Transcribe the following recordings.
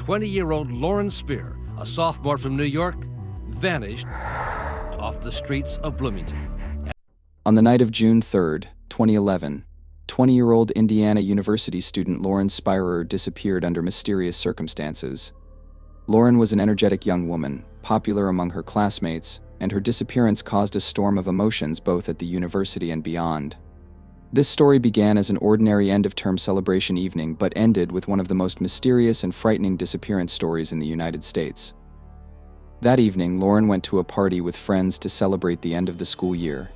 20-year-old Lauren Spirer, a sophomore from New York, vanished off the streets of Bloomington. On the night of June 3, 2011, 20-year-old Indiana University student Lauren Spirer disappeared under mysterious circumstances. Lauren was an energetic young woman, popular among her classmates, and her disappearance caused a storm of emotions both at the university and beyond. This story began as an ordinary end-of-term celebration evening but ended with one of the most mysterious and frightening disappearance stories in the United States. That evening, Lauren went to a party with friends to celebrate the end of the school year.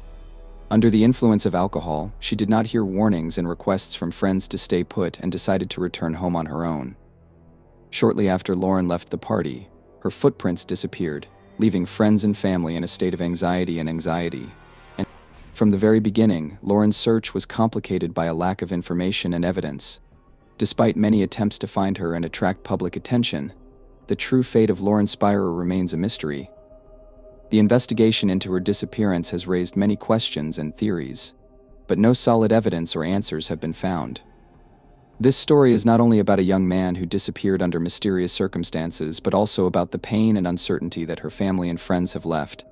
Under the influence of alcohol, she did not hear warnings and requests from friends to stay put and decided to return home on her own. Shortly after Lauren left the party, her footprints disappeared, leaving friends and family in a state of anxiety. And from the very beginning, Lauren's search was complicated by a lack of information and evidence. Despite many attempts to find her and attract public attention, the true fate of Lauren Spirer remains a mystery. The investigation into her disappearance has raised many questions and theories, but no solid evidence or answers have been found. This story is not only about a young man who disappeared under mysterious circumstances, but also about the pain and uncertainty that her family and friends have left.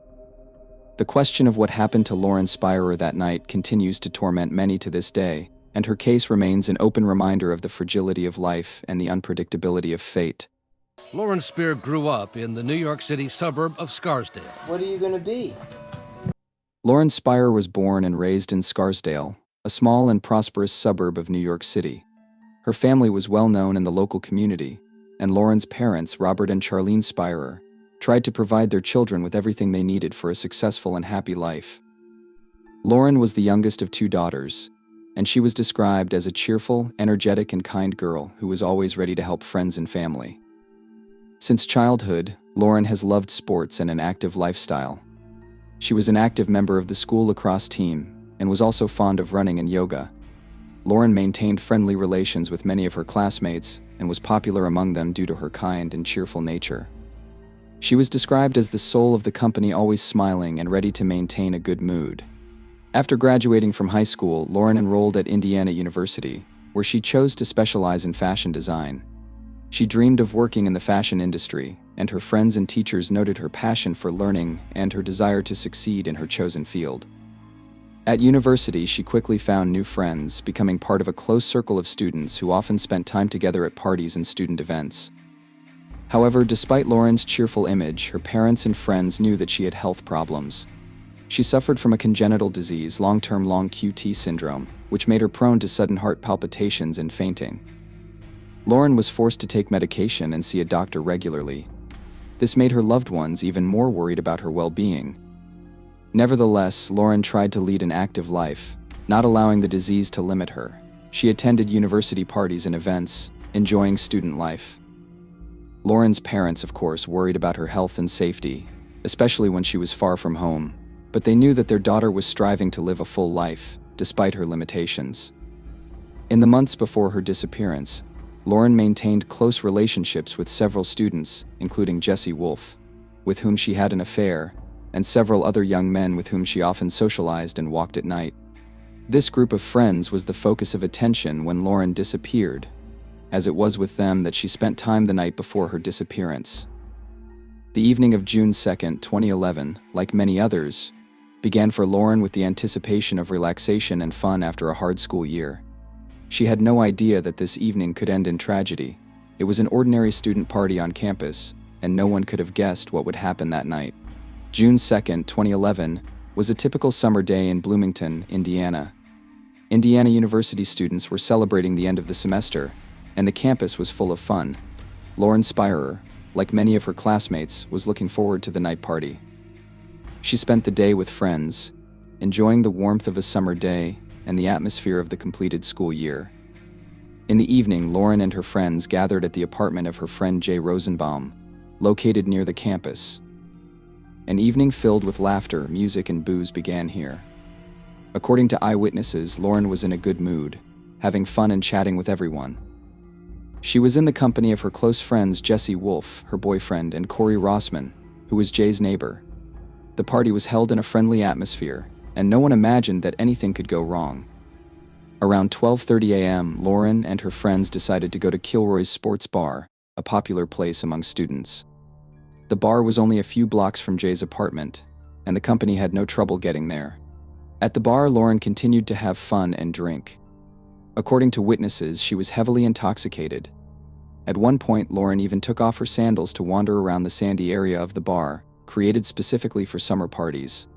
The question of what happened to Lauren Spirer that night continues to torment many to this day, and her case remains an open reminder of the fragility of life and the unpredictability of fate. Lauren Spirer grew up in the New York City suburb of Scarsdale. What are you going to be? Lauren Spirer was born and raised in Scarsdale, a small and prosperous suburb of New York City. Her family was well known in the local community, and Lauren's parents, Robert and Charlene Spirer, tried to provide their children with everything they needed for a successful and happy life. Lauren was the youngest of two daughters, and she was described as a cheerful, energetic, and kind girl who was always ready to help friends and family. Since childhood, Lauren has loved sports and an active lifestyle. She was an active member of the school lacrosse team and was also fond of running and yoga. Lauren maintained friendly relations with many of her classmates and was popular among them due to her kind and cheerful nature. She was described as the soul of the company, always smiling and ready to maintain a good mood. After graduating from high school, Lauren enrolled at Indiana University, where she chose to specialize in fashion design. She dreamed of working in the fashion industry, and her friends and teachers noted her passion for learning and her desire to succeed in her chosen field. At university, she quickly found new friends, becoming part of a close circle of students who often spent time together at parties and student events. However, despite Lauren's cheerful image, her parents and friends knew that she had health problems. She suffered from a congenital disease, long-term long QT syndrome, which made her prone to sudden heart palpitations and fainting. Lauren was forced to take medication and see a doctor regularly. This made her loved ones even more worried about her well-being. Nevertheless, Lauren tried to lead an active life, not allowing the disease to limit her. She attended university parties and events, enjoying student life. Lauren's parents, of course, worried about her health and safety, especially when she was far from home, but they knew that their daughter was striving to live a full life, despite her limitations. In the months before her disappearance, Lauren maintained close relationships with several students, including Jesse Wolfe, with whom she had an affair, and several other young men with whom she often socialized and walked at night. This group of friends was the focus of attention when Lauren disappeared, as it was with them that she spent time the night before her disappearance. The evening of June 2, 2011, like many others, began for Lauren with the anticipation of relaxation and fun after a hard school year. She had no idea that this evening could end in tragedy. It was an ordinary student party on campus, and no one could have guessed what would happen that night. June 2, 2011, was a typical summer day in Bloomington, Indiana. Indiana University students were celebrating the end of the semester, and the campus was full of fun. Lauren Spirer, like many of her classmates, was looking forward to the night party. She spent the day with friends, enjoying the warmth of a summer day and the atmosphere of the completed school year. In the evening, Lauren and her friends gathered at the apartment of her friend Jay Rosenbaum, located near the campus. An evening filled with laughter, music, and booze began here. According to eyewitnesses, Lauren was in a good mood, having fun and chatting with everyone. She was in the company of her close friends Jesse Wolfe, her boyfriend, and Corey Rossman, who was Jay's neighbor. The party was held in a friendly atmosphere, and no one imagined that anything could go wrong. Around 12:30 a.m., Lauren and her friends decided to go to Kilroy's Sports Bar, a popular place among students. The bar was only a few blocks from Jay's apartment, and the company had no trouble getting there. At the bar, Lauren continued to have fun and drink. According to witnesses, she was heavily intoxicated. At one point, Lauren even took off her sandals to wander around the sandy area of the bar, created specifically for summer parties.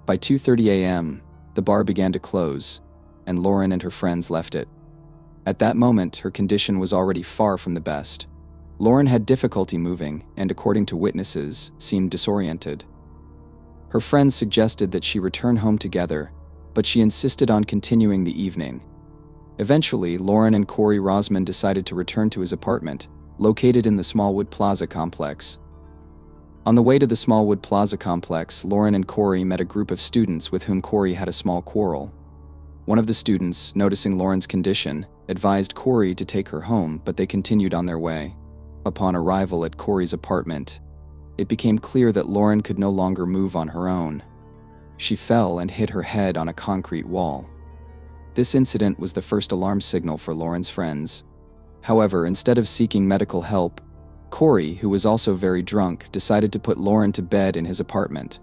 By 2:30 a.m., the bar began to close, and Lauren and her friends left it. At that moment, her condition was already far from the best. Lauren had difficulty moving and, according to witnesses, seemed disoriented. Her friends suggested that she return home together, but she insisted on continuing the evening. Eventually, Lauren and Corey Rosman decided to return to his apartment, located in the Smallwood Plaza complex. On the way to the Smallwood Plaza complex, Lauren and Corey met a group of students with whom Corey had a small quarrel. One of the students, noticing Lauren's condition, advised Corey to take her home, but they continued on their way. Upon arrival at Corey's apartment, it became clear that Lauren could no longer move on her own. She fell and hit her head on a concrete wall. This incident was the first alarm signal for Lauren's friends. However, instead of seeking medical help, Corey, who was also very drunk, decided to put Lauren to bed in his apartment.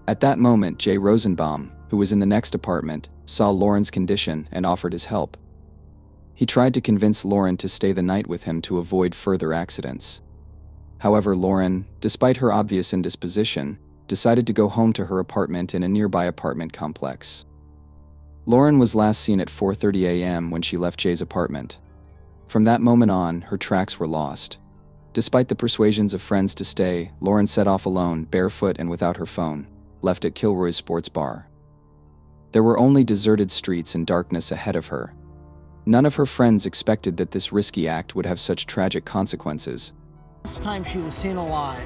At that moment, Jay Rosenbaum, who was in the next apartment, saw Lauren's condition and offered his help. He tried to convince Lauren to stay the night with him to avoid further accidents. However, Lauren, despite her obvious indisposition, decided to go home to her apartment in a nearby apartment complex. Lauren was last seen at 4:30 a.m. when she left Jay's apartment. From that moment on, her tracks were lost. Despite the persuasions of friends to stay, Lauren set off alone, barefoot and without her phone, left at Kilroy's sports bar. There were only deserted streets and darkness ahead of her. None of her friends expected that this risky act would have such tragic consequences. Last time she was seen alive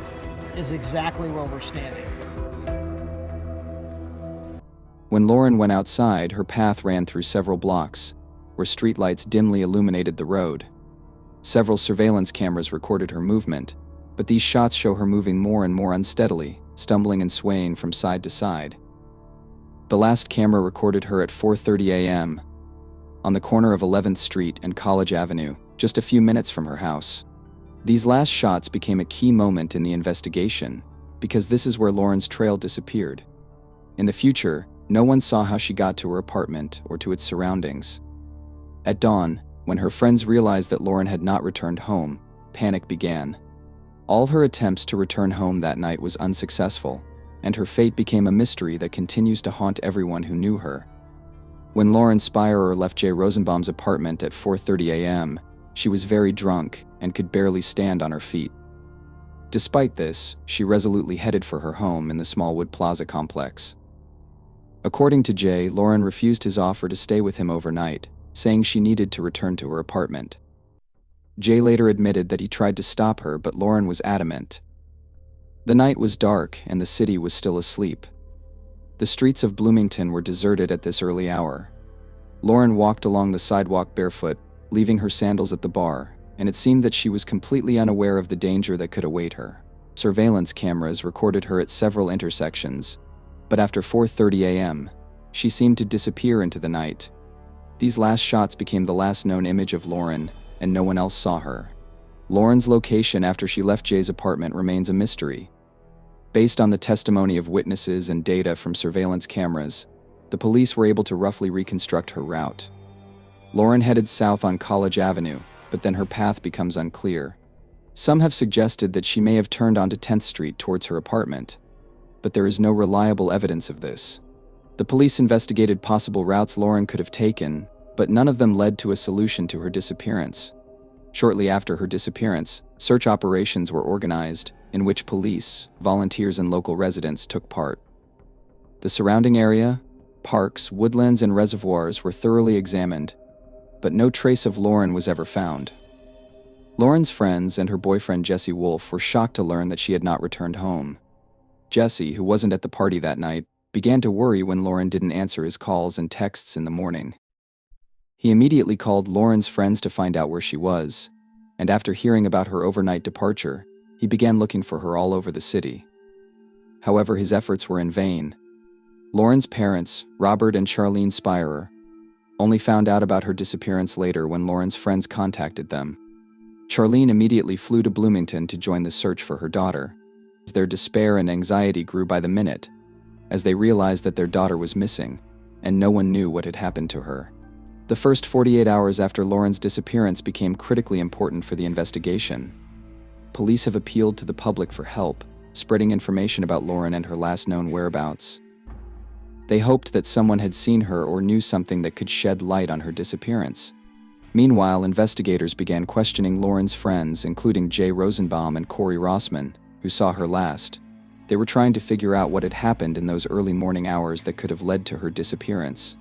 is exactly where we're standing. When Lauren went outside, her path ran through several blocks, where streetlights dimly illuminated the road. Several surveillance cameras recorded her movement, but these shots show her moving more and more unsteadily, stumbling and swaying from side to side. The last camera recorded her at 4:30 a.m. on the corner of 11th Street and College Avenue, just a few minutes from her house. These last shots became a key moment in the investigation, because this is where Lauren's trail disappeared. In the future, no one saw how she got to her apartment or to its surroundings. At dawn, when her friends realized that Lauren had not returned home, panic began. All her attempts to return home that night was unsuccessful, and her fate became a mystery that continues to haunt everyone who knew her. When Lauren Spirer left Jay Rosenbaum's apartment at 4:30 a.m., she was very drunk and could barely stand on her feet. Despite this, she resolutely headed for her home in the Smallwood Plaza complex. According to Jay, Lauren refused his offer to stay with him overnight, saying she needed to return to her apartment. Jay later admitted that he tried to stop her, but Lauren was adamant. The night was dark and the city was still asleep. The streets of Bloomington were deserted at this early hour. Lauren walked along the sidewalk barefoot, leaving her sandals at the bar, and it seemed that she was completely unaware of the danger that could await her. Surveillance cameras recorded her at several intersections, but after 4:30 a.m., she seemed to disappear into the night. These last shots became the last known image of Lauren, and no one else saw her. Lauren's location after she left Jay's apartment remains a mystery. Based on the testimony of witnesses and data from surveillance cameras, the police were able to roughly reconstruct her route. Lauren headed south on College Avenue, but then her path becomes unclear. Some have suggested that she may have turned onto 10th Street towards her apartment, but there is no reliable evidence of this. The police investigated possible routes Lauren could have taken, but none of them led to a solution to her disappearance. Shortly after her disappearance, search operations were organized, in which police, volunteers, and local residents took part. The surrounding area, parks, woodlands, and reservoirs were thoroughly examined, but no trace of Lauren was ever found. Lauren's friends and her boyfriend Jesse Wolfe were shocked to learn that she had not returned home. Jesse, who wasn't at the party that night, began to worry when Lauren didn't answer his calls and texts in the morning. He immediately called Lauren's friends to find out where she was, and after hearing about her overnight departure, he began looking for her all over the city. However, his efforts were in vain. Lauren's parents, Robert and Charlene Spirer, only found out about her disappearance later when Lauren's friends contacted them. Charlene immediately flew to Bloomington to join the search for her daughter. Their despair and anxiety grew by the minute, as they realized that their daughter was missing, and no one knew what had happened to her. The first 48 hours after Lauren's disappearance became critically important for the investigation. Police have appealed to the public for help, spreading information about Lauren and her last known whereabouts. They hoped that someone had seen her or knew something that could shed light on her disappearance. Meanwhile, investigators began questioning Lauren's friends, including Jay Rosenbaum and Corey Rossman, who saw her last. They were trying to figure out what had happened in those early morning hours that could have led to her disappearance.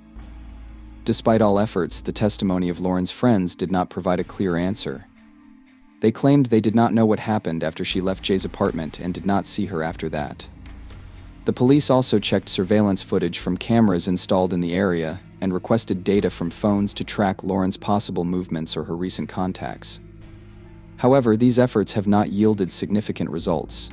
Despite all efforts, the testimony of Lauren's friends did not provide a clear answer. They claimed they did not know what happened after she left Jay's apartment and did not see her after that. The police also checked surveillance footage from cameras installed in the area and requested data from phones to track Lauren's possible movements or her recent contacts. However, these efforts have not yielded significant results.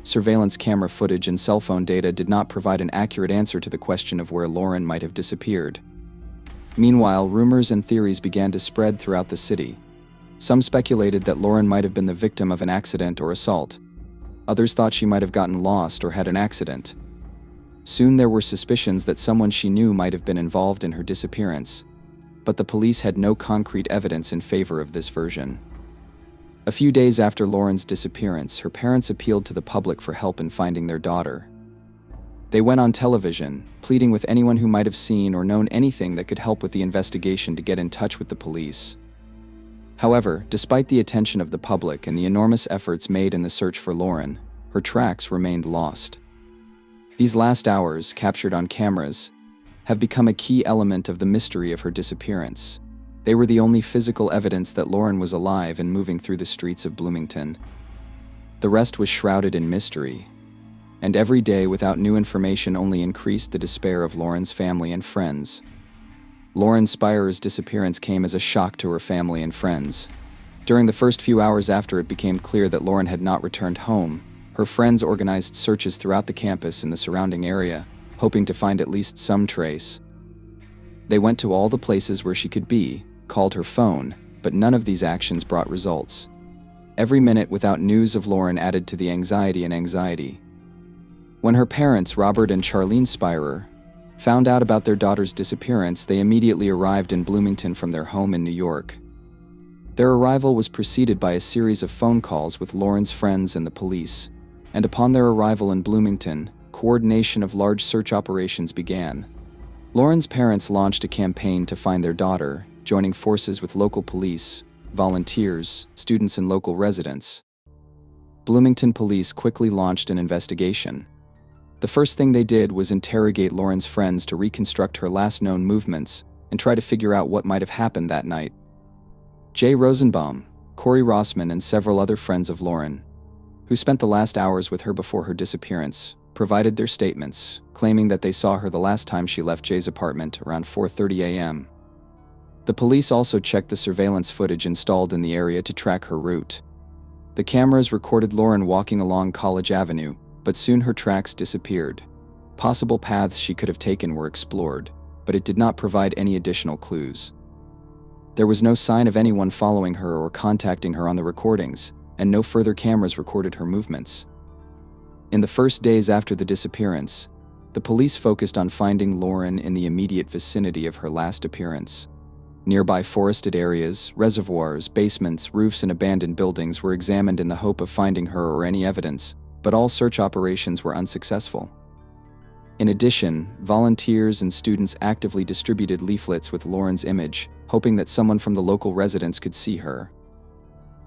Surveillance camera footage and cell phone data did not provide an accurate answer to the question of where Lauren might have disappeared. Meanwhile, rumors and theories began to spread throughout the city. Some speculated that Lauren might have been the victim of an accident or assault. Others thought she might have gotten lost or had an accident. Soon there were suspicions that someone she knew might have been involved in her disappearance, but the police had no concrete evidence in favor of this version. A few days after Lauren's disappearance, her parents appealed to the public for help in finding their daughter. They went on television, pleading with anyone who might have seen or known anything that could help with the investigation to get in touch with the police. However, despite the attention of the public and the enormous efforts made in the search for Lauren, her tracks remained lost. These last hours, captured on cameras, have become a key element of the mystery of her disappearance. They were the only physical evidence that Lauren was alive and moving through the streets of Bloomington. The rest was shrouded in mystery, and every day without new information only increased the despair of Lauren's family and friends. Lauren Spirer's disappearance came as a shock to her family and friends. During the first few hours after it became clear that Lauren had not returned home, her friends organized searches throughout the campus and the surrounding area, hoping to find at least some trace. They went to all the places where she could be, called her phone, but none of these actions brought results. Every minute without news of Lauren added to the anxiety. When her parents, Robert and Charlene Spirer, found out about their daughter's disappearance, they immediately arrived in Bloomington from their home in New York. Their arrival was preceded by a series of phone calls with Lauren's friends and the police, and upon their arrival in Bloomington, coordination of large search operations began. Lauren's parents launched a campaign to find their daughter, joining forces with local police, volunteers, students, and local residents. Bloomington police quickly launched an investigation. The first thing they did was interrogate Lauren's friends to reconstruct her last known movements and try to figure out what might have happened that night. Jay Rosenbaum, Corey Rossman, and several other friends of Lauren, who spent the last hours with her before her disappearance, provided their statements, claiming that they saw her the last time she left Jay's apartment around 4:30 a.m. The police also checked the surveillance footage installed in the area to track her route. The cameras recorded Lauren walking along College Avenue, but soon her tracks disappeared. Possible paths she could have taken were explored, but it did not provide any additional clues. There was no sign of anyone following her or contacting her on the recordings, and no further cameras recorded her movements. In the first days after the disappearance, the police focused on finding Lauren in the immediate vicinity of her last appearance. Nearby forested areas, reservoirs, basements, roofs, and abandoned buildings were examined in the hope of finding her or any evidence, but all search operations were unsuccessful. In addition, volunteers and students actively distributed leaflets with Lauren's image, hoping that someone from the local residents could see her.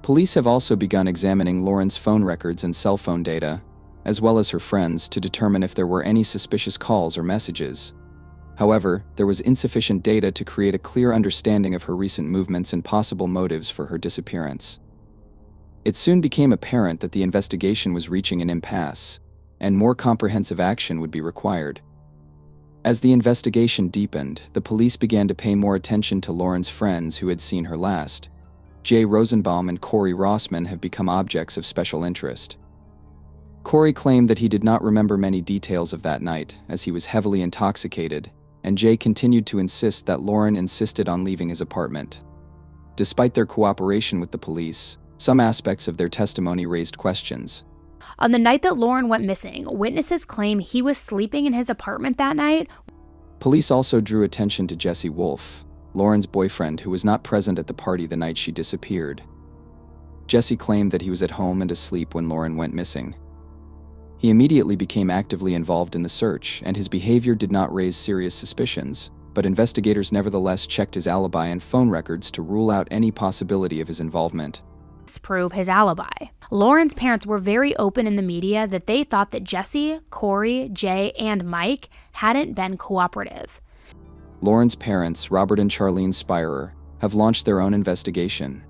Police have also begun examining Lauren's phone records and cell phone data, as well as her friends, to determine if there were any suspicious calls or messages. However, there was insufficient data to create a clear understanding of her recent movements and possible motives for her disappearance. It soon became apparent that the investigation was reaching an impasse, and more comprehensive action would be required. As the investigation deepened, the police began to pay more attention to Lauren's friends who had seen her last. Jay Rosenbaum and Corey Rossman have become objects of special interest. Corey claimed that he did not remember many details of that night, as he was heavily intoxicated, and Jay continued to insist that Lauren insisted on leaving his apartment. Despite their cooperation with the police, Some aspects of their testimony raised questions. On the night that Lauren went missing, witnesses claim he was sleeping in his apartment that night. Police also drew attention to Jesse Wolfe, Lauren's boyfriend, who was not present at the party the night she disappeared. Jesse claimed that he was at home and asleep when Lauren went missing. He immediately became actively involved in the search, and his behavior did not raise serious suspicions, but investigators nevertheless checked his alibi and phone records to rule out any possibility of his involvement. Prove his alibi. Lauren's parents were very open in the media that they thought that Jesse, Corey, Jay, and Mike hadn't been cooperative. Lauren's parents, Robert and Charlene Spirer, have launched their own investigation.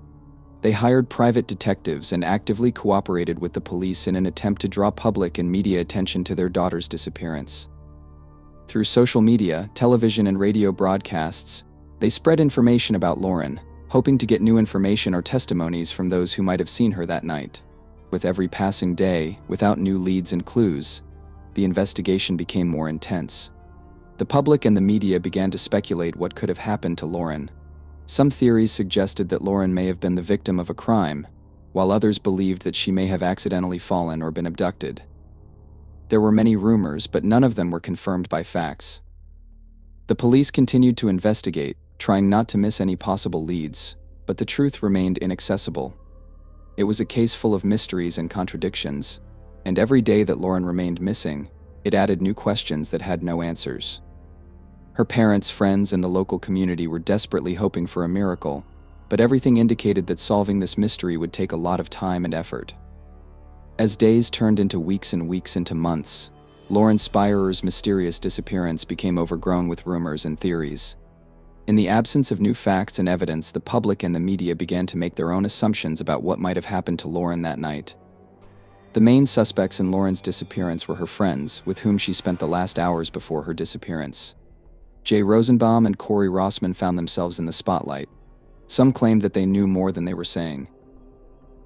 They hired private detectives and actively cooperated with the police in an attempt to draw public and media attention to their daughter's disappearance. Through social media, television, and radio broadcasts, they spread information about Lauren, hoping to get new information or testimonies from those who might have seen her that night. With every passing day, without new leads and clues, the investigation became more intense. The public and the media began to speculate what could have happened to Lauren. Some theories suggested that Lauren may have been the victim of a crime, while others believed that she may have accidentally fallen or been abducted. There were many rumors, but none of them were confirmed by facts. The police continued to investigate, trying not to miss any possible leads, but the truth remained inaccessible. It was a case full of mysteries and contradictions, and every day that Lauren remained missing, it added new questions that had no answers. Her parents, friends, and the local community were desperately hoping for a miracle, but everything indicated that solving this mystery would take a lot of time and effort. As days turned into weeks and weeks into months, Lauren Spirer's mysterious disappearance became overgrown with rumors and theories. In the absence of new facts and evidence, the public and the media began to make their own assumptions about what might have happened to Lauren that night. The main suspects in Lauren's disappearance were her friends, with whom she spent the last hours before her disappearance. Jay Rosenbaum and Corey Rossman found themselves in the spotlight. Some claimed that they knew more than they were saying.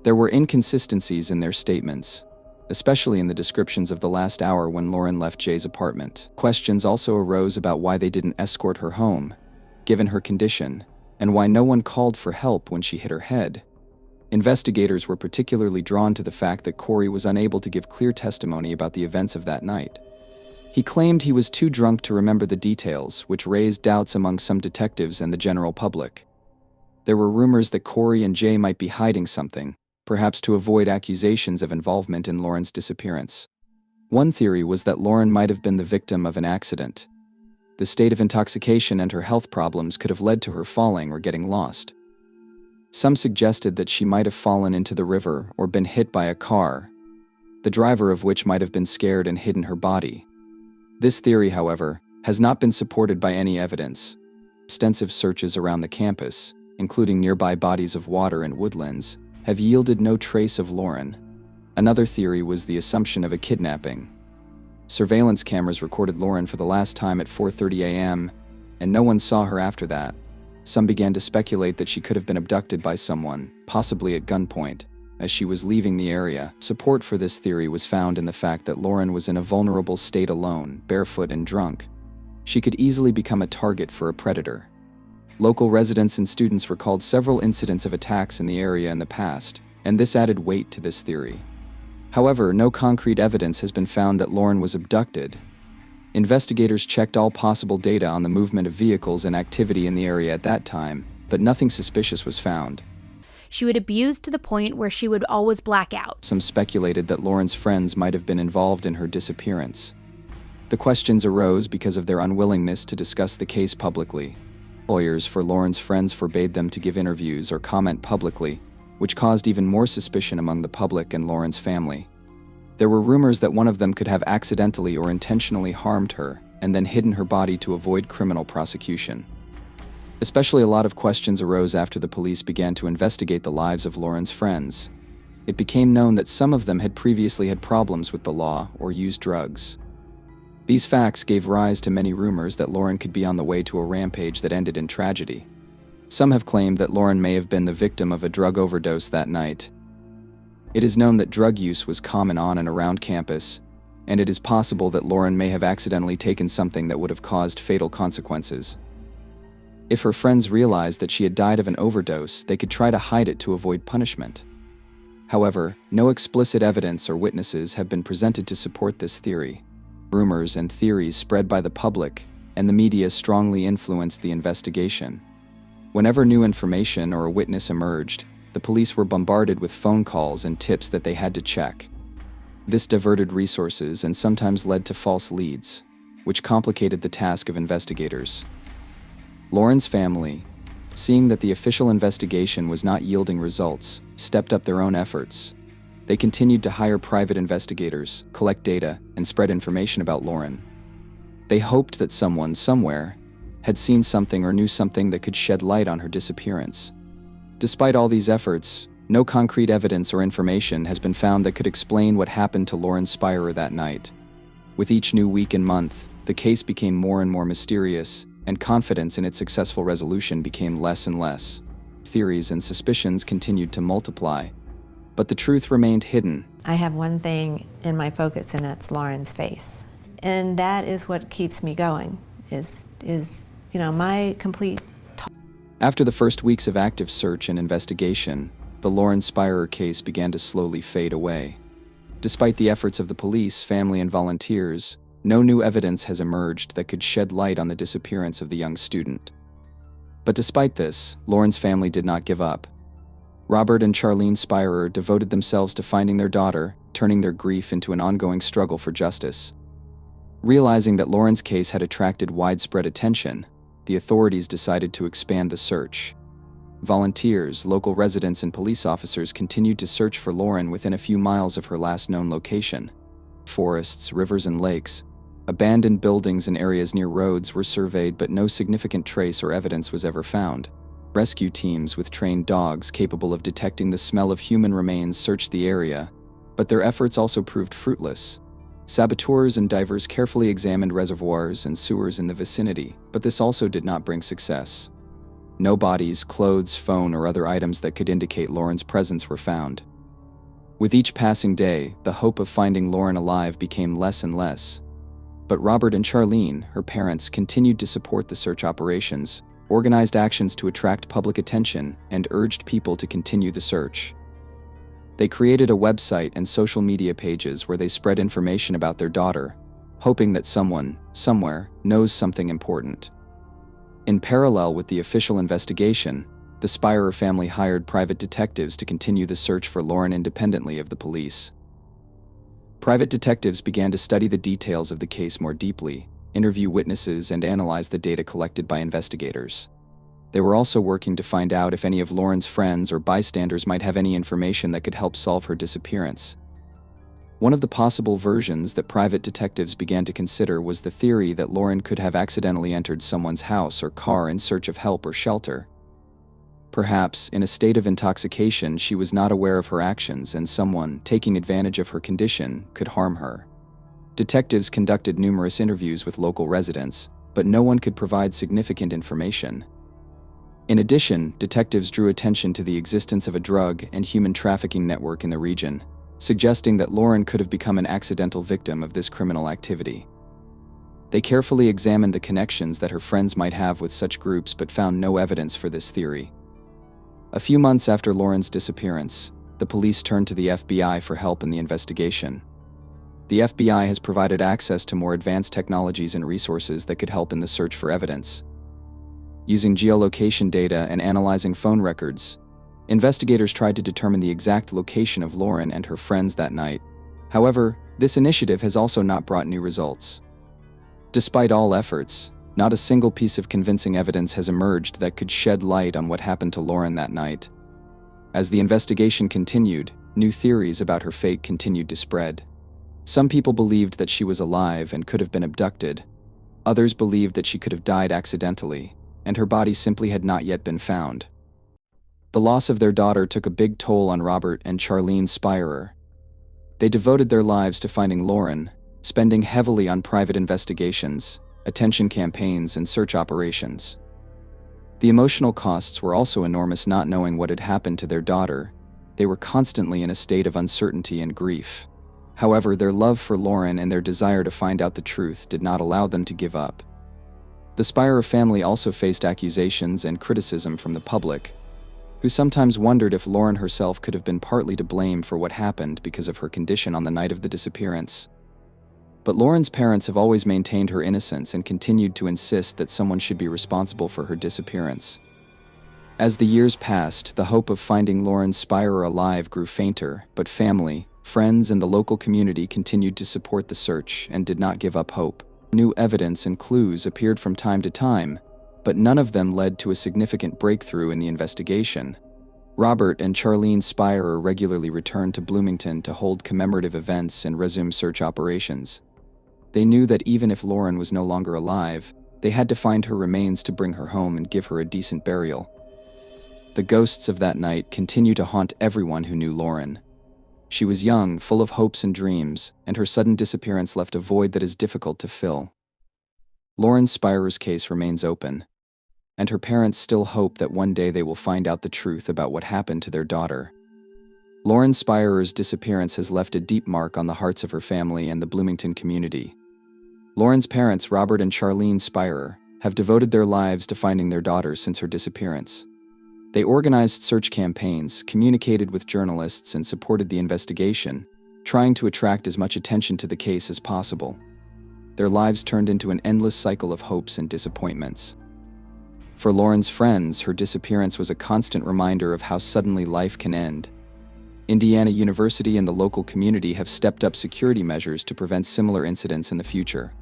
There were inconsistencies in their statements, especially in the descriptions of the last hour when Lauren left Jay's apartment. Questions also arose about why they didn't escort her home, given her condition, and why no one called for help when she hit her head. Investigators were particularly drawn to the fact that Corey was unable to give clear testimony about the events of that night. He claimed he was too drunk to remember the details, which raised doubts among some detectives and the general public. There were rumors that Corey and Jay might be hiding something, perhaps to avoid accusations of involvement in Lauren's disappearance. One theory was that Lauren might have been the victim of an accident. The state of intoxication and her health problems could have led to her falling or getting lost. Some suggested that she might have fallen into the river or been hit by a car, the driver of which might have been scared and hidden her body. This theory, however, has not been supported by any evidence. Extensive searches around the campus, including nearby bodies of water and woodlands, have yielded no trace of Lauren. Another theory was the assumption of a kidnapping. Surveillance cameras recorded Lauren for the last time at 4:30 a.m., and no one saw her after that. Some began to speculate that she could have been abducted by someone, possibly at gunpoint, as she was leaving the area. Support for this theory was found in the fact that Lauren was in a vulnerable state alone, barefoot and drunk. She could easily become a target for a predator. Local residents and students recalled several incidents of attacks in the area in the past, and this added weight to this theory. However, no concrete evidence has been found that Lauren was abducted. Investigators checked all possible data on the movement of vehicles and activity in the area at that time, but nothing suspicious was found. She would abuse to the point where she would always black out. Some speculated that Lauren's friends might have been involved in her disappearance. The questions arose because of their unwillingness to discuss the case publicly. Lawyers for Lauren's friends forbade them to give interviews or comment publicly, which caused even more suspicion among the public and Lauren's family. There were rumors that one of them could have accidentally or intentionally harmed her and then hidden her body to avoid criminal prosecution. Especially a lot of questions arose after the police began to investigate the lives of Lauren's friends. It became known that some of them had previously had problems with the law or used drugs. These facts gave rise to many rumors that Lauren could be on the way to a rampage that ended in tragedy. Some have claimed that Lauren may have been the victim of a drug overdose that night. It is known that drug use was common on and around campus, and it is possible that Lauren may have accidentally taken something that would have caused fatal consequences. If her friends realized that she had died of an overdose, they could try to hide it to avoid punishment. However, no explicit evidence or witnesses have been presented to support this theory. Rumors and theories spread by the public, and the media strongly influenced the investigation. Whenever new information or a witness emerged, the police were bombarded with phone calls and tips that they had to check. This diverted resources and sometimes led to false leads, which complicated the task of investigators. Lauren's family, seeing that the official investigation was not yielding results, stepped up their own efforts. They continued to hire private investigators, collect data, and spread information about Lauren. They hoped that someone, somewhere, had seen something or knew something that could shed light on her disappearance. Despite all these efforts, no concrete evidence or information has been found that could explain what happened to Lauren Spirer that night. With each new week and month, the case became more and more mysterious, and confidence in its successful resolution became less and less. Theories and suspicions continued to multiply, but the truth remained hidden. I have one thing in my focus, and that's Lauren's face. And that is what keeps me going, is my complete... After the first weeks of active search and investigation, the Lauren Spirer case began to slowly fade away. Despite the efforts of the police, family, and volunteers, no new evidence has emerged that could shed light on the disappearance of the young student. But despite this, Lauren's family did not give up. Robert and Charlene Spirer devoted themselves to finding their daughter, turning their grief into an ongoing struggle for justice. Realizing that Lauren's case had attracted widespread attention, the authorities decided to expand the search. Volunteers, local residents, and police officers continued to search for Lauren within a few miles of her last known location. Forests, rivers, and lakes, abandoned buildings, and areas near roads were surveyed, but no significant trace or evidence was ever found. Rescue teams with trained dogs capable of detecting the smell of human remains searched the area, but their efforts also proved fruitless. Saboteurs and divers carefully examined reservoirs and sewers in the vicinity, but this also did not bring success. No bodies, clothes, phone, or other items that could indicate Lauren's presence were found. With each passing day, the hope of finding Lauren alive became less and less. But Robert and Charlene, her parents, continued to support the search operations, organized actions to attract public attention, and urged people to continue the search. They created a website and social media pages where they spread information about their daughter, hoping that someone, somewhere, knows something important. In parallel with the official investigation, the Spirer family hired private detectives to continue the search for Lauren independently of the police. Private detectives began to study the details of the case more deeply, interview witnesses, and analyze the data collected by investigators. They were also working to find out if any of Lauren's friends or bystanders might have any information that could help solve her disappearance. One of the possible versions that private detectives began to consider was the theory that Lauren could have accidentally entered someone's house or car in search of help or shelter. Perhaps, in a state of intoxication, she was not aware of her actions, and someone, taking advantage of her condition, could harm her. Detectives conducted numerous interviews with local residents, but no one could provide significant information. In addition, detectives drew attention to the existence of a drug and human trafficking network in the region, suggesting that Lauren could have become an accidental victim of this criminal activity. They carefully examined the connections that her friends might have with such groups but found no evidence for this theory. A few months after Lauren's disappearance, the police turned to the FBI for help in the investigation. The FBI has provided access to more advanced technologies and resources that could help in the search for evidence. Using geolocation data and analyzing phone records, investigators tried to determine the exact location of Lauren and her friends that night. However, this initiative has also not brought new results. Despite all efforts, not a single piece of convincing evidence has emerged that could shed light on what happened to Lauren that night. As the investigation continued, new theories about her fate continued to spread. Some people believed that she was alive and could have been abducted. Others believed that she could have died accidentally, and her body simply had not yet been found. The loss of their daughter took a big toll on Robert and Charlene Spirer. They devoted their lives to finding Lauren, spending heavily on private investigations, attention campaigns, and search operations. The emotional costs were also enormous. Not knowing what had happened to their daughter, they were constantly in a state of uncertainty and grief. However, their love for Lauren and their desire to find out the truth did not allow them to give up. The Spirer family also faced accusations and criticism from the public. who sometimes wondered if Lauren herself could have been partly to blame for what happened because of her condition on the night of the disappearance. But Lauren's parents have always maintained her innocence and continued to insist that someone should be responsible for her disappearance. As the years passed, the hope of finding Lauren Spirer alive grew fainter, but family, friends, and the local community continued to support the search and did not give up hope. New evidence and clues appeared from time to time, but none of them led to a significant breakthrough in the investigation. Robert and Charlene Spirer regularly returned to Bloomington to hold commemorative events and resume search operations. They knew that even if Lauren was no longer alive, they had to find her remains to bring her home and give her a decent burial. The ghosts of that night continue to haunt everyone who knew Lauren. She was young, full of hopes and dreams, and her sudden disappearance left a void that is difficult to fill. Lauren Spirer's case remains open, and her parents still hope that one day they will find out the truth about what happened to their daughter. Lauren Spirer's disappearance has left a deep mark on the hearts of her family and the Bloomington community. Lauren's parents, Robert and Charlene Spirer, have devoted their lives to finding their daughter since her disappearance. They organized search campaigns, communicated with journalists, and supported the investigation, trying to attract as much attention to the case as possible. Their lives turned into an endless cycle of hopes and disappointments. For Lauren's friends, her disappearance was a constant reminder of how suddenly life can end. Indiana University and the local community have stepped up security measures to prevent similar incidents in the future.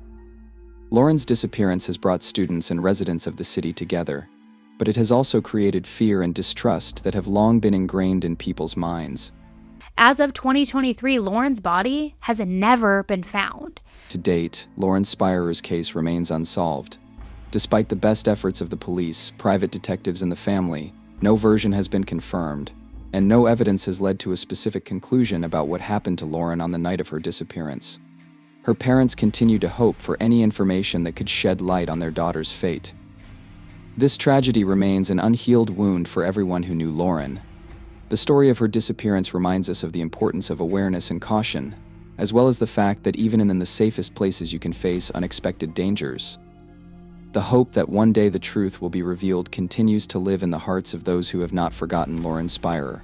Lauren's disappearance has brought students and residents of the city together, but it has also created fear and distrust that have long been ingrained in people's minds. As of 2023, Lauren's body has never been found. To date, Lauren Spirer's case remains unsolved. Despite the best efforts of the police, private detectives, and the family, no version has been confirmed, and no evidence has led to a specific conclusion about what happened to Lauren on the night of her disappearance. Her parents continue to hope for any information that could shed light on their daughter's fate. This tragedy remains an unhealed wound for everyone who knew Lauren. The story of her disappearance reminds us of the importance of awareness and caution, as well as the fact that even in the safest places you can face unexpected dangers. The hope that one day the truth will be revealed continues to live in the hearts of those who have not forgotten Lauren Spirer.